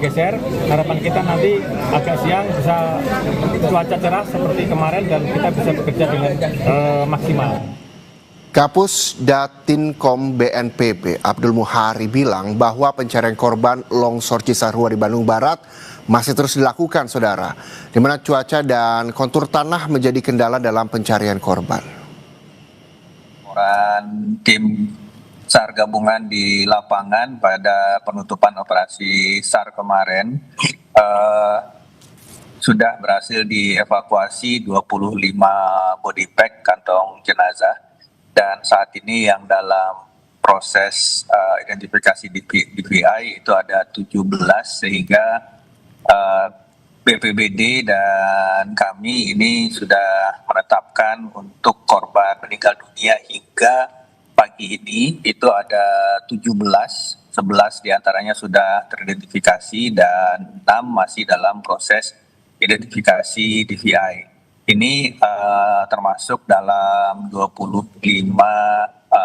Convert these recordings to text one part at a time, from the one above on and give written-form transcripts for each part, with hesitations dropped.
bergeser. Harapan kita nanti agak siang bisa cuaca cerah seperti kemarin dan kita bisa bekerja dengan maksimal. Kapus Datinkom BNPB Abdul Muhari bilang bahwa pencarian korban longsor Cisarua di Bandung Barat masih terus dilakukan, saudara, di mana cuaca dan kontur tanah menjadi kendala dalam pencarian korban. Tim SAR gabungan di lapangan pada penutupan operasi SAR kemarin sudah berhasil dievakuasi 25 body pack kantong jenazah. Dan saat ini yang dalam proses identifikasi DVI itu ada 17, sehingga BPBD dan kami ini sudah menetapkan untuk korban meninggal dunia hingga pagi ini itu ada 17, 11 diantaranya sudah teridentifikasi dan 6 masih dalam proses identifikasi DVI. Ini termasuk dalam 25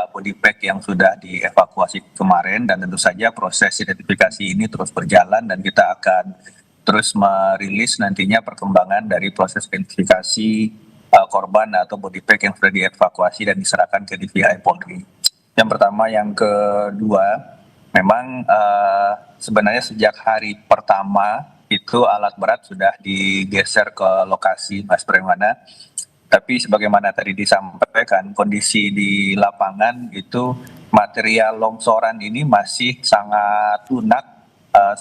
body pack yang sudah dievakuasi kemarin, dan tentu saja proses identifikasi ini terus berjalan dan kita akan terus merilis nantinya perkembangan dari proses identifikasi korban atau body pack yang sudah dievakuasi dan diserahkan ke DVI Polri. Yang pertama, yang kedua, memang sebenarnya sejak hari pertama itu alat berat sudah digeser ke lokasi, Mas Premana. Tapi sebagaimana tadi disampaikan, kondisi di lapangan itu material longsoran ini masih sangat lunak,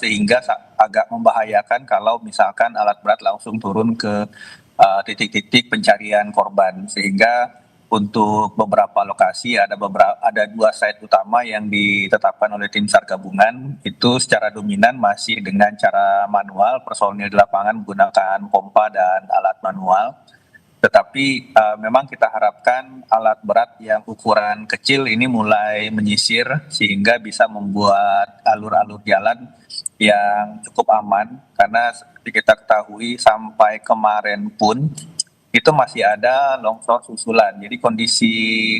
sehingga agak membahayakan kalau misalkan alat berat langsung turun ke titik-titik pencarian korban. Sehingga untuk beberapa lokasi ada 2 site utama yang ditetapkan oleh tim SAR gabungan itu secara dominan masih dengan cara manual, personil di lapangan menggunakan pompa dan alat manual. Tetapi memang kita harapkan alat berat yang ukuran kecil ini mulai menyisir sehingga bisa membuat alur-alur jalan yang cukup aman, karena seperti kita ketahui sampai kemarin pun itu masih ada longsor susulan. Jadi kondisi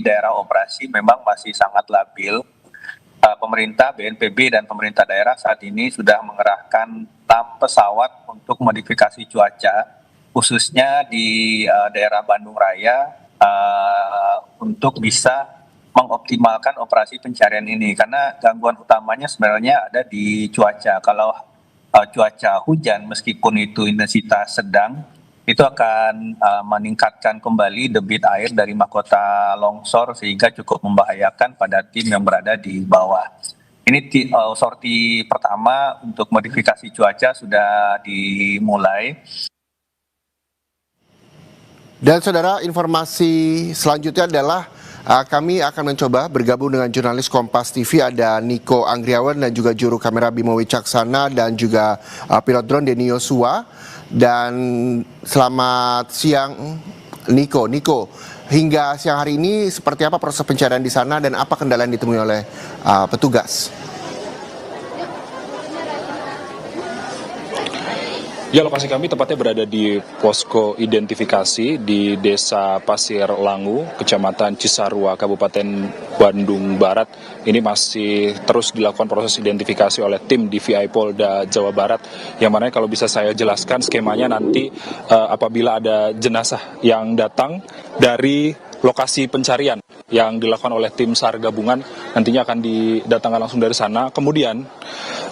daerah operasi memang masih sangat labil. Pemerintah, BNPB, dan pemerintah daerah saat ini sudah mengerahkan 6 pesawat untuk modifikasi cuaca, khususnya di daerah Bandung Raya, untuk bisa mengoptimalkan operasi pencarian ini. Karena gangguan utamanya sebenarnya ada di cuaca. Kalau cuaca hujan, meskipun itu intensitas sedang, itu akan meningkatkan kembali debit air dari mahkota longsor sehingga cukup membahayakan pada tim yang berada di bawah. Ini sorti pertama untuk modifikasi cuaca sudah dimulai. Dan saudara, informasi selanjutnya adalah kami akan mencoba bergabung dengan jurnalis Kompas TV, ada Niko Anggriawan dan juga juru kamera Bimo Wicaksana dan juga pilot drone Denny Yosua. Dan selamat siang Niko, hingga siang hari ini seperti apa proses pencarian di sana dan apa kendala yang ditemui oleh petugas? Ya, lokasi kami tepatnya berada di posko identifikasi di Desa Pasir Langu, Kecamatan Cisarua, Kabupaten Bandung Barat. Ini masih terus dilakukan proses identifikasi oleh tim DVI Polda Jawa Barat. Yang mana kalau bisa saya jelaskan skemanya nanti apabila ada jenazah yang datang dari lokasi pencarian yang dilakukan oleh tim SAR gabungan, nantinya akan didatangkan langsung dari sana. Kemudian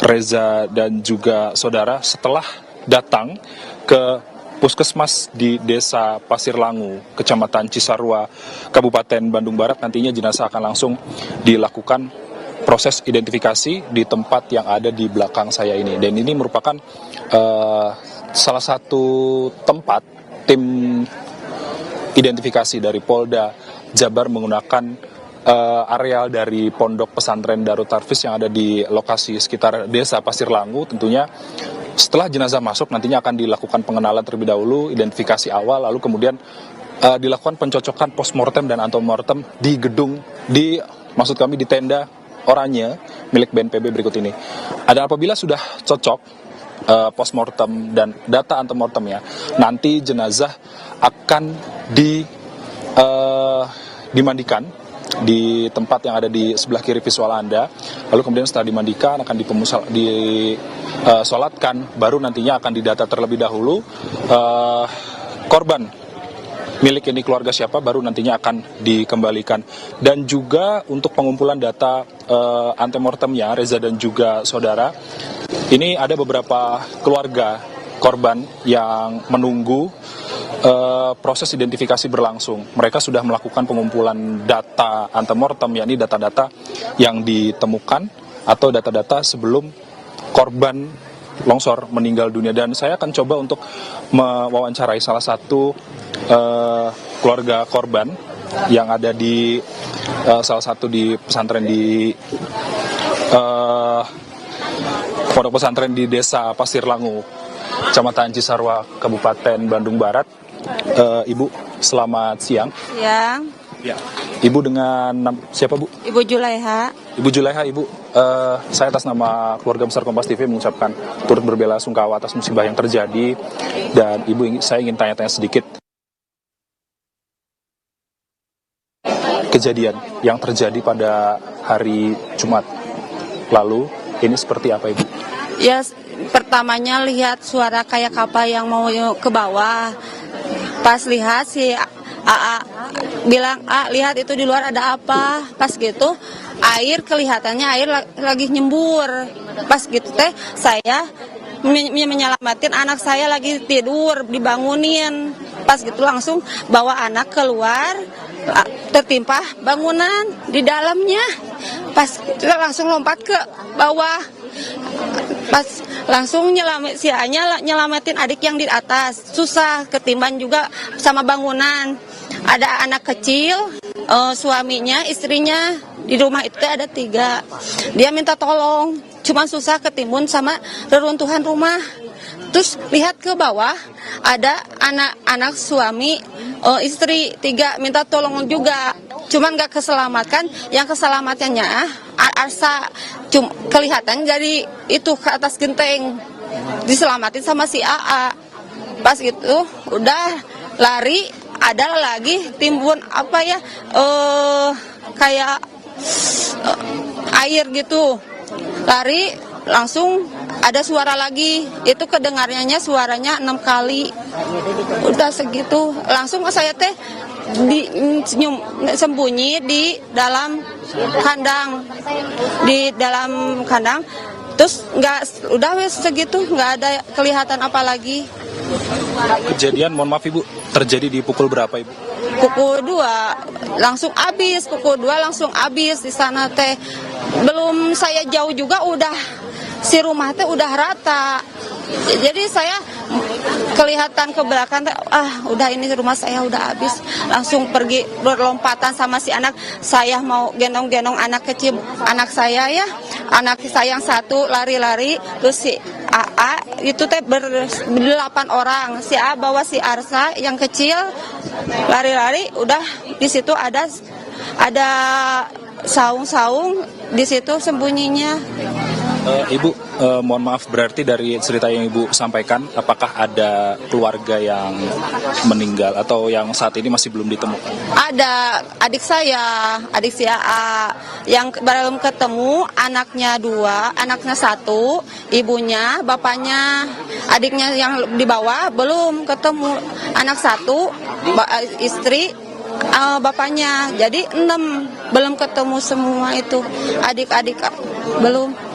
Reza dan juga saudara setelah datang ke puskesmas di Desa Pasir Langu, Kecamatan Cisarua, Kabupaten Bandung Barat, nantinya jenazah akan langsung dilakukan proses identifikasi di tempat yang ada di belakang saya ini. Dan ini merupakan salah satu tempat tim identifikasi dari Polda Jabar menggunakan areal dari Pondok Pesantren Darut Tarfiz yang ada di lokasi sekitar Desa Pasir Langu. Tentunya setelah jenazah masuk nantinya akan dilakukan pengenalan terlebih dahulu, identifikasi awal, lalu kemudian dilakukan pencocokan postmortem dan antemortem di gedung, maksud kami di tenda oranye milik BNPB berikut ini. Dan apabila sudah cocok postmortem dan data antemortemnya, nanti jenazah akan dimandikan di tempat yang ada di sebelah kiri visual Anda. Lalu kemudian setelah dimandikan akan disolatkan, baru nantinya akan didata terlebih dahulu korban milik ini keluarga siapa, baru nantinya akan dikembalikan. Dan juga untuk pengumpulan data antemortemnya Reza dan juga saudara, ini ada beberapa keluarga korban yang menunggu proses identifikasi berlangsung. Mereka sudah melakukan pengumpulan data antemortem, yakni data-data yang ditemukan atau data-data sebelum korban longsor meninggal dunia. Dan saya akan coba untuk mewawancarai salah satu keluarga korban yang ada di salah satu di pesantren di pondok pesantren di Desa Pasir Langu, Kecamatan Cisarua, Kabupaten Bandung Barat. Ibu, selamat siang. Siang. Ya. Ibu dengan siapa, Bu? Ibu Julaiha. Ibu Julaiha, Ibu, saya atas nama keluarga besar Kompas TV mengucapkan turut berbela-sungkawa atas musibah yang terjadi. Dan Ibu, saya ingin tanya-tanya sedikit. Kejadian yang terjadi pada hari Jumat lalu, ini seperti apa, Ibu? Ya, pertamanya lihat suara kayak kapal yang mau ke bawah. Pas lihat si AA bilang, lihat itu di luar ada apa. Pas gitu air kelihatannya air lagi nyembur. Pas gitu teh saya menyelamatin anak saya lagi tidur, dibangunin. Pas gitu langsung bawa anak keluar, tertimpa bangunan di dalamnya. Pas gitu langsung lompat ke bawah. Pas langsung nyelamatin adik yang di atas. Susah, ketimbang juga sama bangunan. Ada anak kecil, suaminya, istrinya di rumah itu ada 3. Dia minta tolong, cuma susah ketimbun sama reruntuhan rumah. Terus lihat ke bawah, ada anak-anak suami, istri 3 minta tolong juga. Cuman gak keselamatkan, yang keselamatannya Arsa kelihatan dari itu ke atas genteng, diselamatin sama si AA. Pas gitu udah lari, ada lagi timbun apa ya, kayak air gitu, lari langsung ada suara lagi, itu kedengarannya suaranya 6 kali. Udah segitu langsung saya teh sembunyi di dalam kandang, terus udah segitu nggak ada kelihatan apa lagi. Kejadian, mohon maaf Ibu, terjadi di pukul berapa, Ibu? Pukul 2 langsung habis di sana teh. Belum saya jauh juga udah si rumah teh udah rata. Jadi saya kelihatan ke belakang, udah ini rumah saya udah habis. Langsung pergi berlompatan sama si anak. Saya mau gendong-gendong anak kecil, anak saya ya. Anak saya yang satu lari-lari, terus si AA itu teh 8 orang. Si A bawa si Arsa yang kecil lari-lari, udah di situ ada saung-saung di situ sembunyinya. Ibu, mohon maaf, berarti dari cerita yang Ibu sampaikan, apakah ada keluarga yang meninggal atau yang saat ini masih belum ditemukan? Ada adik saya, adik si AA, yang belum ketemu, anaknya 2, anaknya 1, ibunya, bapaknya, adiknya yang di bawah belum ketemu, anak 1, istri, bapaknya, jadi 6 belum ketemu semua itu, adik-adik belum.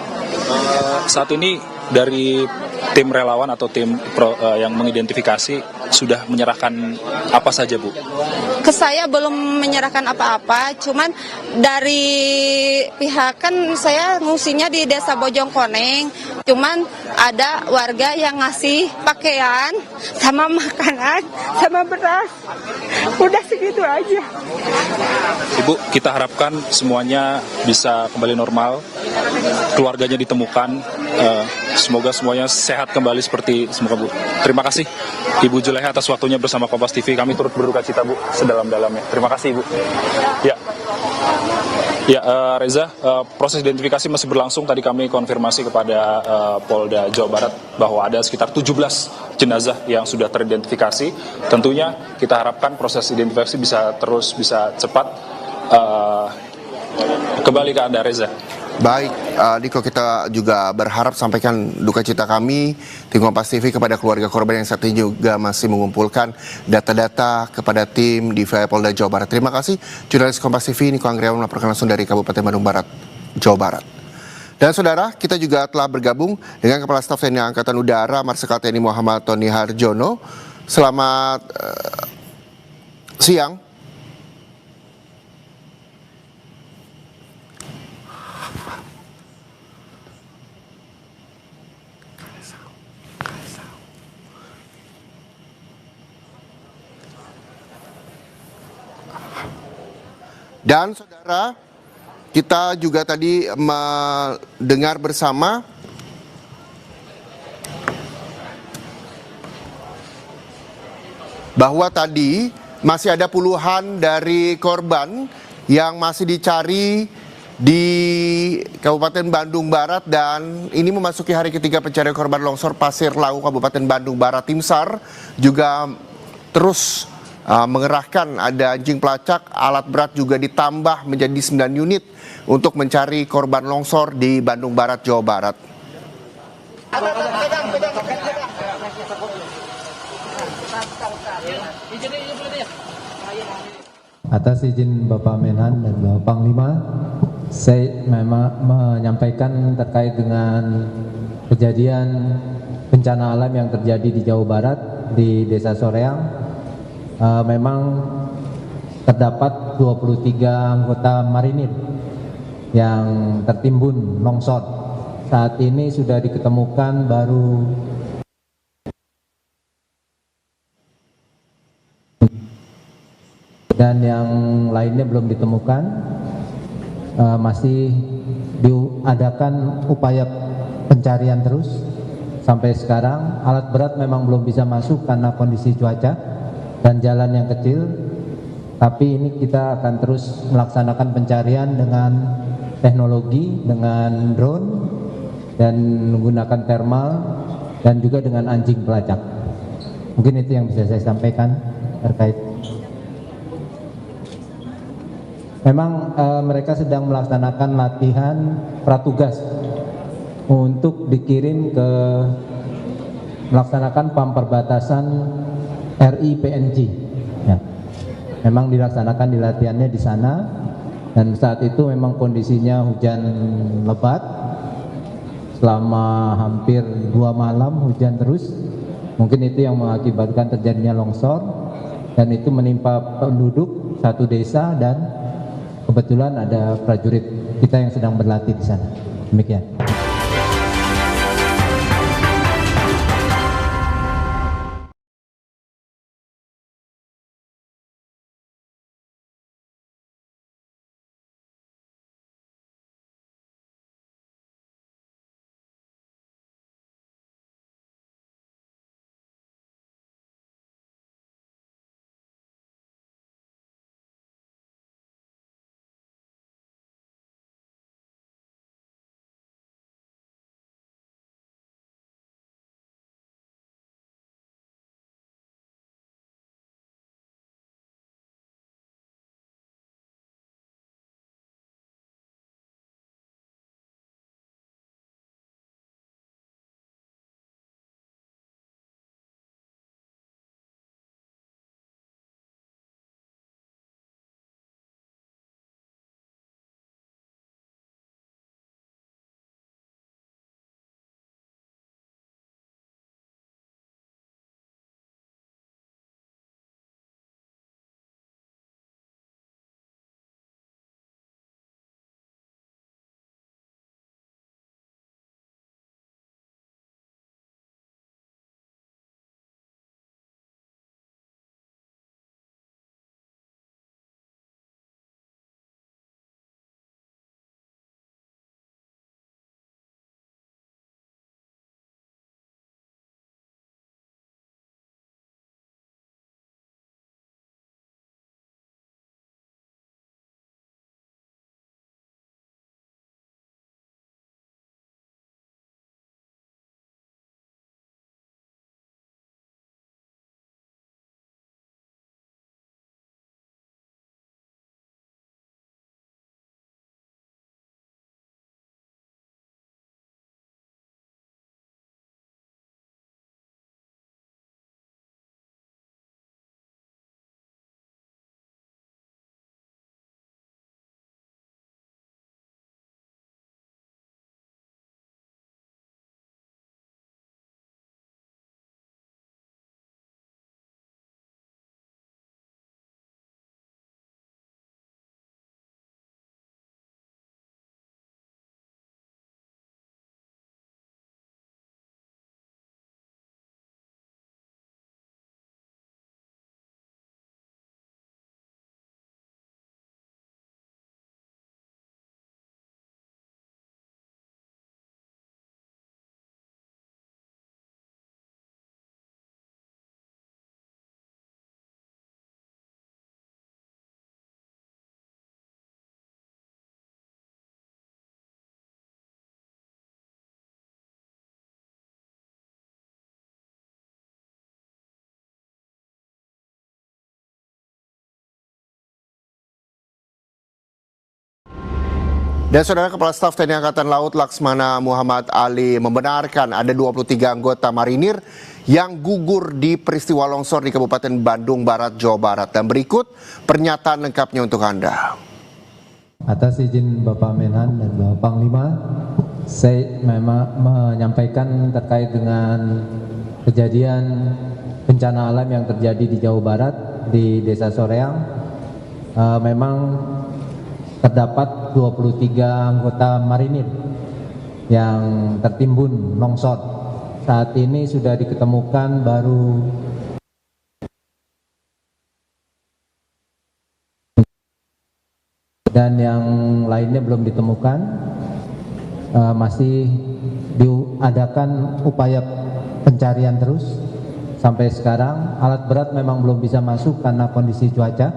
Saat ini dari tim relawan atau tim yang mengidentifikasi sudah menyerahkan apa saja, Bu? Ke saya belum menyerahkan apa-apa, cuman dari pihak kan saya ngungsinya di Desa Bojongkoneng, cuman ada warga yang ngasih pakaian sama makanan sama beras, udah segitu aja. Ibu, kita harapkan semuanya bisa kembali normal, keluarganya ditemukan, semoga semuanya sehat kembali seperti semoga, Bu. Terima kasih Ibu Julaiha atas waktunya bersama Kompas TV. Kami turut berduka cita, Bu, sedalam-dalamnya. Terima kasih, Ibu. Ya, Reza, proses identifikasi masih berlangsung. Tadi kami konfirmasi kepada Polda Jawa Barat bahwa ada sekitar 17 jenazah yang sudah teridentifikasi. Tentunya kita harapkan proses identifikasi bisa cepat Uh, Kembali ke Anda, Reza. Baik, Diko, kita juga berharap sampaikan duka cita kami tim Kompas TV kepada keluarga korban yang saat ini juga masih mengumpulkan data-data kepada tim di wilayah Polda Jawa Barat. Terima kasih, jurnalis Kompas TV Niko Anggriawan melaporkan langsung dari Kabupaten Bandung Barat, Jawa Barat. Dan saudara, kita juga telah bergabung dengan Kepala Staf TNI Angkatan Udara Marsikal TNI Muhammad Tony Harjono. Selamat siang. Dan saudara, kita juga tadi mendengar bersama bahwa tadi masih ada puluhan dari korban yang masih dicari di Kabupaten Bandung Barat, dan ini memasuki hari ketiga pencarian korban longsor Pasir Langu Kabupaten Bandung Barat. Tim SAR juga terus mengerahkan, ada anjing pelacak, alat berat juga ditambah menjadi 9 unit untuk mencari korban longsor di Bandung Barat, Jawa Barat. Atas izin Bapak Menhan dan Bapak Panglima, saya memang menyampaikan terkait dengan kejadian bencana alam yang terjadi di Jawa Barat di Desa Soreang. Memang terdapat 23 anggota marinir yang tertimbun longsor. Saat ini sudah diketemukan baru dan yang lainnya belum ditemukan. Masih diadakan upaya pencarian terus sampai sekarang. Alat berat memang belum bisa masuk karena kondisi cuaca dan jalan yang kecil, tapi ini kita akan terus melaksanakan pencarian dengan teknologi, dengan drone dan menggunakan thermal dan juga dengan anjing pelacak. Mungkin itu yang bisa saya sampaikan terkait. Memang mereka sedang melaksanakan latihan pratugas untuk dikirim ke melaksanakan PAM perbatasan RI-PNG. Ya. Memang dilaksanakan di latihannya di sana, dan saat itu memang kondisinya hujan lebat selama hampir 2 malam, hujan terus. Mungkin itu yang mengakibatkan terjadinya longsor, dan itu menimpa penduduk satu desa, dan kebetulan ada prajurit kita yang sedang berlatih di sana. Demikian. Dan Saudara, Kepala Staf TNI Angkatan Laut Laksmana Muhammad Ali membenarkan ada 23 anggota marinir yang gugur di peristiwa longsor di Kabupaten Bandung Barat, Jawa Barat. Dan berikut pernyataan lengkapnya untuk Anda. Atas izin Bapak Menhan dan Bapak Panglima, saya memang menyampaikan terkait dengan kejadian bencana alam yang terjadi di Jawa Barat, di Desa Soreang. Memang terdapat 23 anggota marinir yang tertimbun longsor. Saat ini sudah diketemukan baru dan yang lainnya belum ditemukan. Masih diadakan upaya pencarian terus. Sampai sekarang alat berat memang belum bisa masuk karena kondisi cuaca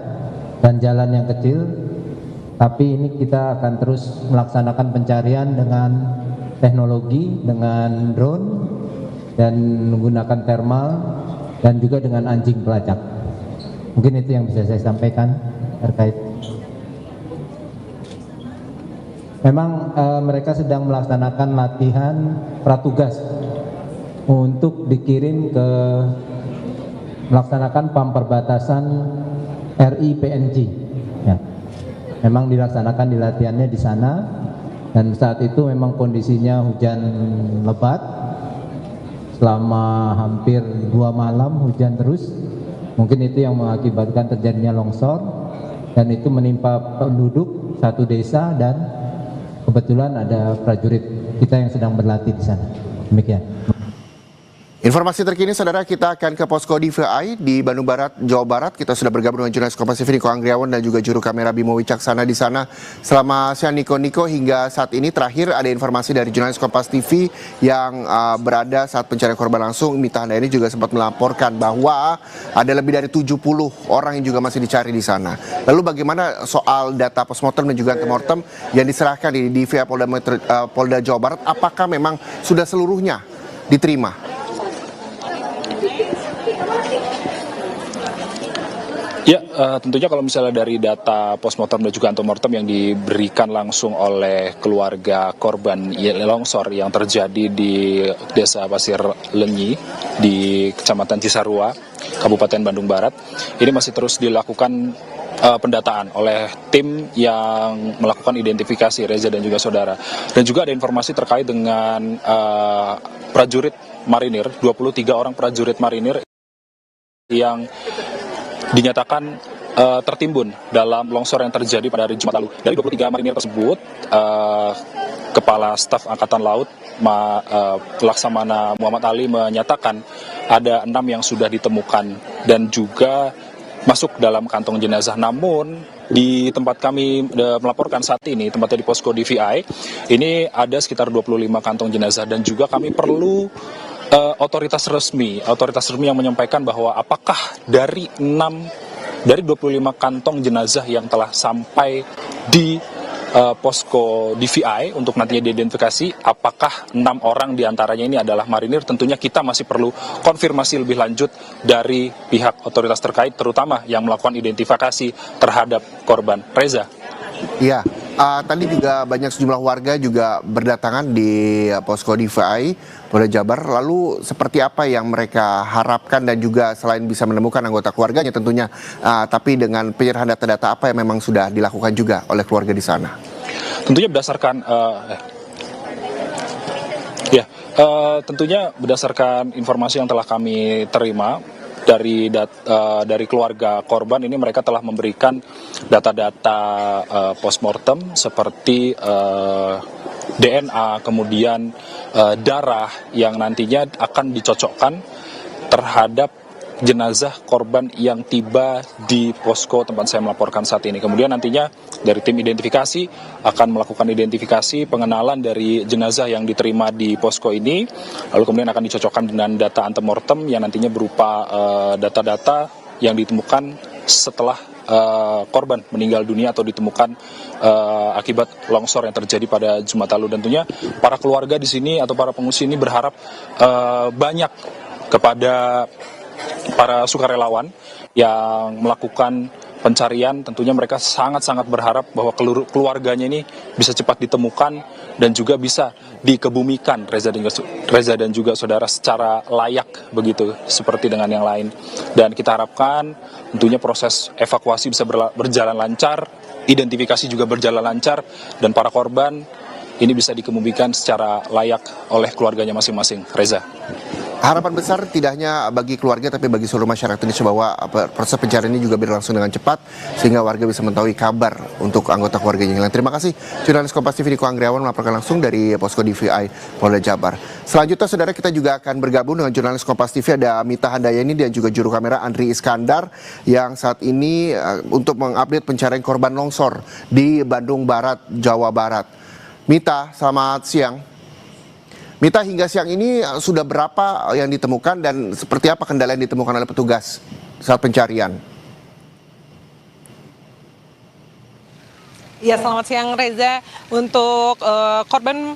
dan jalan yang kecil. Tapi ini kita akan terus melaksanakan pencarian dengan teknologi, dengan drone, dan menggunakan thermal, dan juga dengan anjing pelacak. Mungkin itu yang bisa saya sampaikan terkait. Memang mereka sedang melaksanakan latihan pratugas untuk dikirim ke melaksanakan PAM perbatasan RI-PNG. Ya. Memang dilaksanakan di latihannya di sana, dan saat itu memang kondisinya hujan lebat selama hampir 2 malam, hujan terus. Mungkin itu yang mengakibatkan terjadinya longsor, dan itu menimpa penduduk satu desa, dan kebetulan ada prajurit kita yang sedang berlatih di sana. Demikian. Informasi terkini, Saudara, kita akan ke Posko DVI di Bandung Barat, Jawa Barat. Kita sudah bergabung dengan jurnalis Kompas TV Niko Anggriawan dan juga juru kamera Bimo Wicaksana di sana. Selamat siang Niko. Hingga saat ini terakhir ada informasi dari jurnalis Kompas TV yang berada saat pencarian korban langsung. Mita Handayani juga sempat melaporkan bahwa ada lebih dari 70 orang yang juga masih dicari di sana. Lalu bagaimana soal data postmortem dan juga antemortem yang diserahkan di DVI Polda Jawa Barat? Apakah memang sudah seluruhnya diterima? Ya, tentunya kalau misalnya dari data postmortem dan juga antemortem yang diberikan langsung oleh keluarga korban longsor yang terjadi di Desa Pasir Lenyi di Kecamatan Cisarua, Kabupaten Bandung Barat, ini masih terus dilakukan pendataan oleh tim yang melakukan identifikasi Reza dan juga saudara. Dan juga ada informasi terkait dengan prajurit marinir, 23 orang prajurit marinir yang dinyatakan tertimbun dalam longsor yang terjadi pada hari Jumat lalu. Dari 23 marinir tersebut, Kepala Staf Angkatan Laut Laksamana Muhammad Ali menyatakan ada 6 yang sudah ditemukan dan juga masuk dalam kantong jenazah. Namun di tempat kami melaporkan saat ini, tempatnya di Posko DVI, ini ada sekitar 25 kantong jenazah, dan juga kami perlu otoritas resmi yang menyampaikan bahwa apakah dari 25 kantong jenazah yang telah sampai di posko DVI untuk nantinya diidentifikasi, apakah 6 orang diantaranya ini adalah marinir? Tentunya kita masih perlu konfirmasi lebih lanjut dari pihak otoritas terkait, terutama yang melakukan identifikasi terhadap korban. Reza. Iya, tadi juga banyak sejumlah warga juga berdatangan di posko DVI Polda Jabar. Lalu seperti apa yang mereka harapkan, dan juga selain bisa menemukan anggota keluarganya tentunya, tapi dengan penyerahan data-data apa yang memang sudah dilakukan juga oleh keluarga di sana? Tentunya berdasarkan informasi yang telah kami terima dari keluarga korban, ini mereka telah memberikan data-data postmortem seperti DNA, kemudian darah yang nantinya akan dicocokkan terhadap jenazah korban yang tiba di posko tempat saya melaporkan saat ini. Kemudian nantinya dari tim identifikasi akan melakukan identifikasi pengenalan dari jenazah yang diterima di posko ini, lalu kemudian akan dicocokkan dengan data antemortem yang nantinya berupa data-data yang ditemukan setelah korban meninggal dunia atau ditemukan akibat longsor yang terjadi pada Jumat lalu. Dan tentunya para keluarga di sini atau para pengungsi ini berharap banyak kepada para sukarelawan yang melakukan pencarian, tentunya mereka sangat-sangat berharap bahwa keluarganya ini bisa cepat ditemukan dan juga bisa dikebumikan Reza dan juga saudara secara layak begitu seperti dengan yang lain. Dan kita harapkan tentunya proses evakuasi bisa berjalan lancar, identifikasi juga berjalan lancar, dan para korban ini bisa dikebumikan secara layak oleh keluarganya masing-masing. Reza. Harapan besar tidak hanya bagi keluarga tapi bagi seluruh masyarakat Indonesia bahwa proses pencarian ini juga berlangsung dengan cepat sehingga warga bisa mengetahui kabar untuk anggota keluarganya yang hilang. Terima kasih jurnalis Kompas TV Niko Anggriawan melaporkan langsung dari Posko DVI Polda Jabar. Selanjutnya saudara, kita juga akan bergabung dengan jurnalis Kompas TV, ada Mita Handayani dan juga juru kamera Andri Iskandar yang saat ini untuk mengupdate pencarian korban longsor di Bandung Barat, Jawa Barat. Mita, selamat siang. Mita, hingga siang ini sudah berapa yang ditemukan dan seperti apa kendala yang ditemukan oleh petugas saat pencarian? Ya, selamat siang Reza. Untuk korban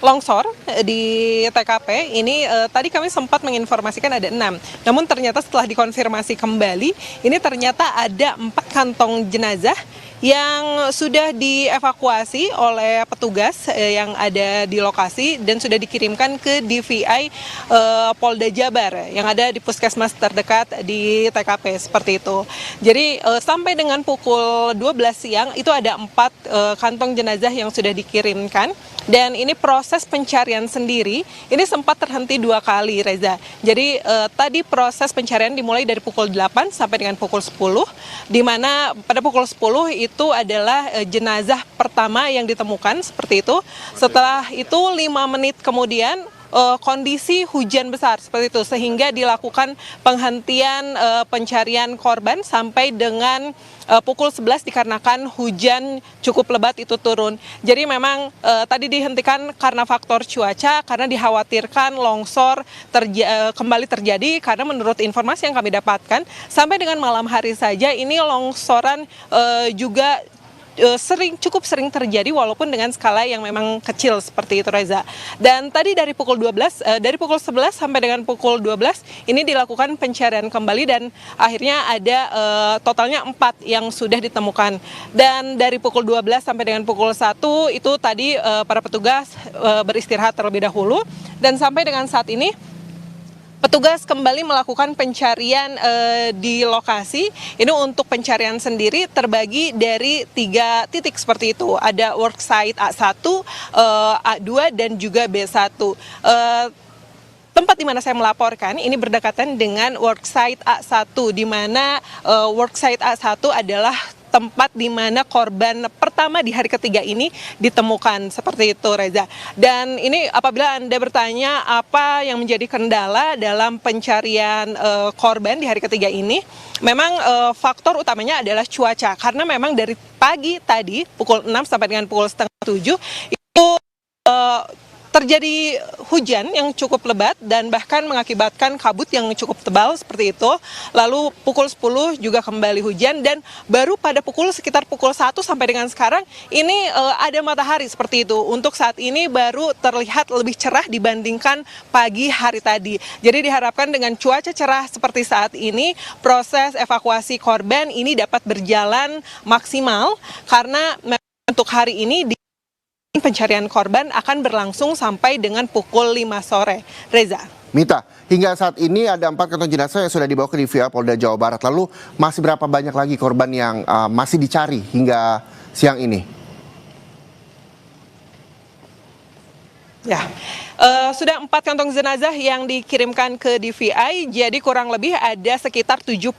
longsor di TKP ini tadi kami sempat menginformasikan ada 6. Namun ternyata setelah dikonfirmasi kembali, ini ternyata ada 4 kantong jenazah yang sudah dievakuasi oleh petugas yang ada di lokasi dan sudah dikirimkan ke DVI Polda Jabar yang ada di puskesmas terdekat di TKP seperti itu. Jadi sampai dengan pukul 12 siang itu ada 4 kantong jenazah yang sudah dikirimkan, dan ini proses pencarian sendiri ini sempat terhenti 2 kali, Reza. Jadi tadi proses pencarian dimulai dari pukul 8 sampai dengan pukul 10, di mana pada pukul 10 itu adalah jenazah pertama yang ditemukan seperti itu. Setelah itu 5 menit kemudian kondisi hujan besar seperti itu sehingga dilakukan penghentian pencarian korban sampai dengan pukul 11 dikarenakan hujan cukup lebat itu turun. Jadi memang tadi dihentikan karena faktor cuaca, karena dikhawatirkan longsor kembali terjadi, karena menurut informasi yang kami dapatkan sampai dengan malam hari saja ini longsoran juga cukup sering terjadi walaupun dengan skala yang memang kecil seperti itu, Reza. Dan tadi dari pukul 11 sampai dengan pukul 12 ini dilakukan pencarian kembali dan akhirnya ada totalnya 4 yang sudah ditemukan. Dan dari pukul 12 sampai dengan pukul 1 itu tadi para petugas beristirahat terlebih dahulu, dan sampai dengan saat ini petugas kembali melakukan pencarian di lokasi. Ini untuk pencarian sendiri terbagi dari 3 titik seperti itu. Ada worksite A1, A2, dan juga B1. Tempat di mana saya melaporkan ini berdekatan dengan worksite A1, di mana worksite A1 adalah tempat di mana korban pertama di hari ketiga ini ditemukan seperti itu, Reza. Dan ini apabila Anda bertanya apa yang menjadi kendala dalam pencarian korban di hari ketiga ini, memang faktor utamanya adalah cuaca, karena memang dari pagi tadi pukul 6 sampai dengan pukul setengah 7 itu terjadi hujan yang cukup lebat dan bahkan mengakibatkan kabut yang cukup tebal seperti itu. Lalu pukul 10 juga kembali hujan, dan baru pada sekitar pukul 1 sampai dengan sekarang ini ada matahari seperti itu. Untuk saat ini baru terlihat lebih cerah dibandingkan pagi hari tadi. Jadi diharapkan dengan cuaca cerah seperti saat ini proses evakuasi korban ini dapat berjalan maksimal, karena untuk hari ini pencarian korban akan berlangsung sampai dengan pukul 5 sore. Reza. Mita, hingga saat ini ada 4 kantong jenazah yang sudah dibawa ke DVI Polda Jawa Barat. Lalu masih berapa banyak lagi korban yang masih dicari hingga siang ini? Ya, sudah 4 kantong jenazah yang dikirimkan ke DVI, jadi kurang lebih ada sekitar 76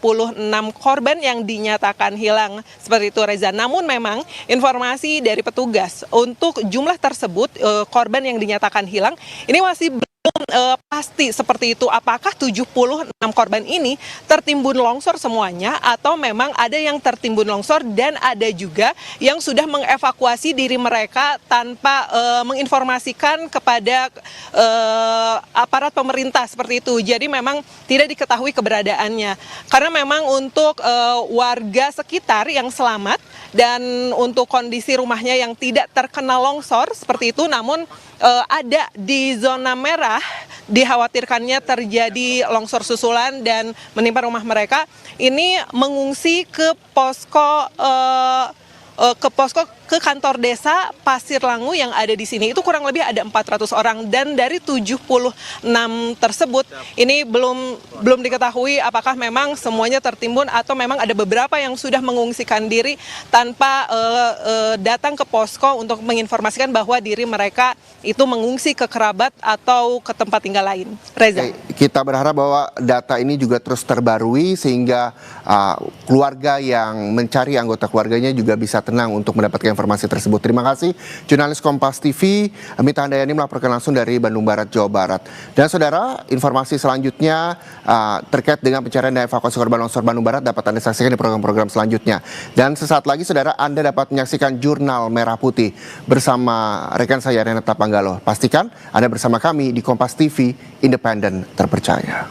korban yang dinyatakan hilang seperti itu, Reza. Namun memang informasi dari petugas untuk jumlah tersebut korban yang dinyatakan hilang ini masih belum pasti seperti itu. Apakah 76 korban ini tertimbun longsor semuanya atau memang ada yang tertimbun longsor dan ada juga yang sudah mengevakuasi diri mereka tanpa menginformasikan kepada aparat pemerintah seperti itu. Jadi memang tidak diketahui keberadaannya. Karena memang untuk warga sekitar yang selamat dan untuk kondisi rumahnya yang tidak terkena longsor seperti itu, namun ada di zona merah, dikhawatirkannya terjadi longsor susulan dan menimpa rumah mereka, ini mengungsi ke posko ke kantor desa Pasir Langu yang ada di sini. Itu kurang lebih ada 400 orang, dan dari 76 tersebut ini belum diketahui apakah memang semuanya tertimbun atau memang ada beberapa yang sudah mengungsikan diri tanpa datang ke posko untuk menginformasikan bahwa diri mereka itu mengungsi ke kerabat atau ke tempat tinggal lain. Reza. Kita berharap bahwa data ini juga terus terbarui sehingga keluarga yang mencari anggota keluarganya juga bisa tenang untuk mendapatkan informasi tersebut. Terima kasih jurnalis Kompas TV Mita Handayani melaporkan langsung dari Bandung Barat, Jawa Barat. Dan saudara, informasi selanjutnya terkait dengan pencarian dan evakuasi korban longsor Bandung Barat dapat Anda saksikan di program-program selanjutnya. Dan sesaat lagi saudara, Anda dapat menyaksikan Jurnal Merah Putih bersama rekan saya Renata Panggalo. Pastikan Anda bersama kami di Kompas TV, independen terpercaya.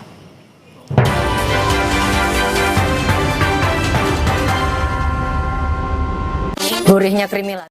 Gurihnya kriminal.